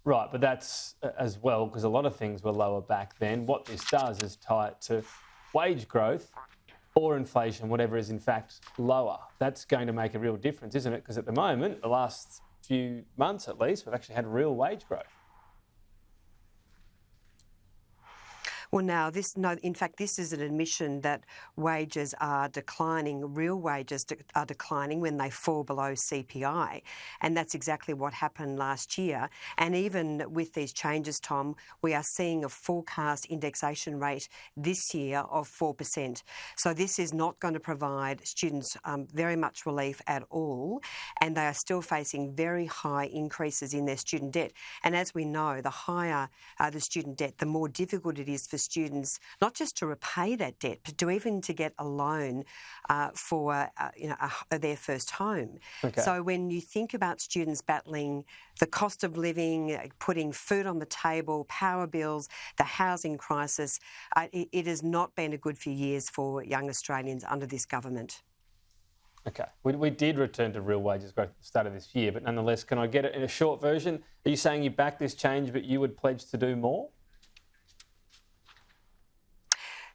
Right, but that's as well, because a lot of things were lower back then. What this does is tie it to wage growth or inflation, whatever is in fact lower. That's going to make a real difference, isn't it? Because at the moment, the last few months at least, we've actually had real wage growth. Well, now, in fact, this is an admission that wages are declining, real wages are declining when they fall below CPI. And that's exactly what happened last year. And even with these changes, Tom, we are seeing a forecast indexation rate this year of 4%. So this is not going to provide students very much relief at all. And they are still facing very high increases in their student debt. And as we know, the higher the student debt, the more difficult it is for students not just to repay that debt, but to get a loan for their first home. Okay. So when you think about students battling the cost of living, putting food on the table, power bills, the housing crisis, it has not been a good few years for young Australians under this government. Okay. We did return to real wages growth at the start of this year, but nonetheless, can I get it in a short version? Are you saying you back this change, but you would pledge to do more?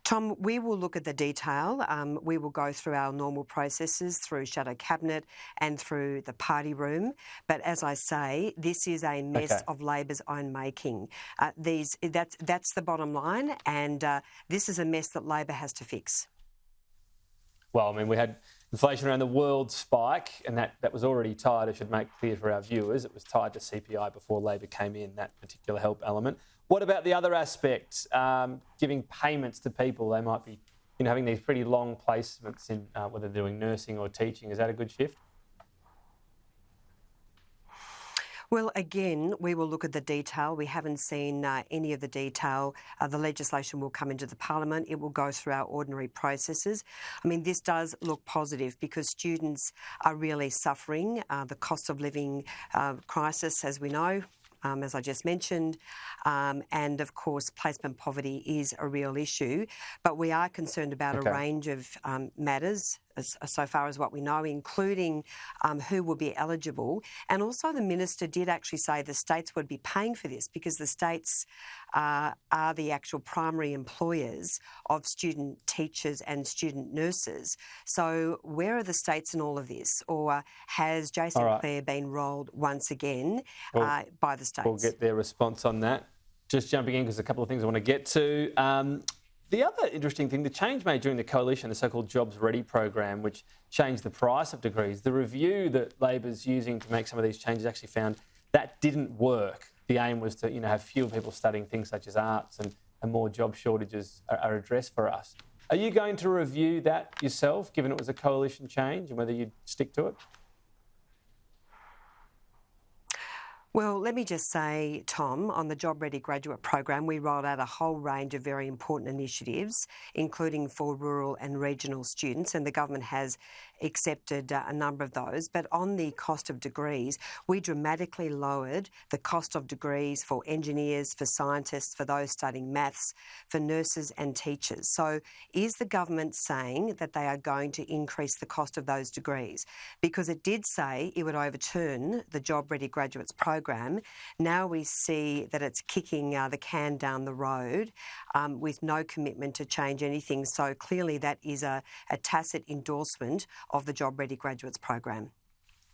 Tom, we will look at the detail. We will go through our normal processes through Shadow Cabinet and through the party room. But as I say, this is a mess of Labor's own making. That's the bottom line, and this is a mess that Labor has to fix. Well, I mean, we had inflation around the world spike, and that was already tied, I should make clear for our viewers, it was tied to CPI before Labor came in, that particular help element. What about the other aspects, giving payments to people? They might be having these pretty long placements in whether they're doing nursing or teaching. Is that a good shift? Well, again, we will look at the detail. We haven't seen any of the detail. The legislation will come into the Parliament. It will go through our ordinary processes. I mean, this does look positive because students are really suffering the cost of living crisis, as we know. As I just mentioned, and of course placement poverty is a real issue, but we are concerned about a range of matters so far as what we know, including who will be eligible. And also the Minister did actually say the states would be paying for this because the states are the actual primary employers of student teachers and student nurses. So where are the states in all of this? Or has Jason Clare been rolled once again by the states? We'll get their response on that. Just jumping in because a couple of things I want to get to. The other interesting thing, the change made during the coalition, the so-called Jobs Ready program, which changed the price of degrees, the review that Labor's using to make some of these changes actually found that didn't work. The aim was to have fewer people studying things such as arts and more job shortages are addressed for us. Are you going to review that yourself, given it was a coalition change, and whether you'd stick to it? Well, let me just say, Tom, on the Job Ready graduate program, we rolled out a whole range of very important initiatives, including for rural and regional students, and the government has accepted a number of those. But on the cost of degrees, we dramatically lowered the cost of degrees for engineers, for scientists, for those studying maths, for nurses and teachers. So is the government saying that they are going to increase the cost of those degrees? Because it did say it would overturn the Job Ready graduates program. Now we see that it's kicking the can down the road with no commitment to change anything. So clearly that is a tacit endorsement of the Job Ready Graduates program.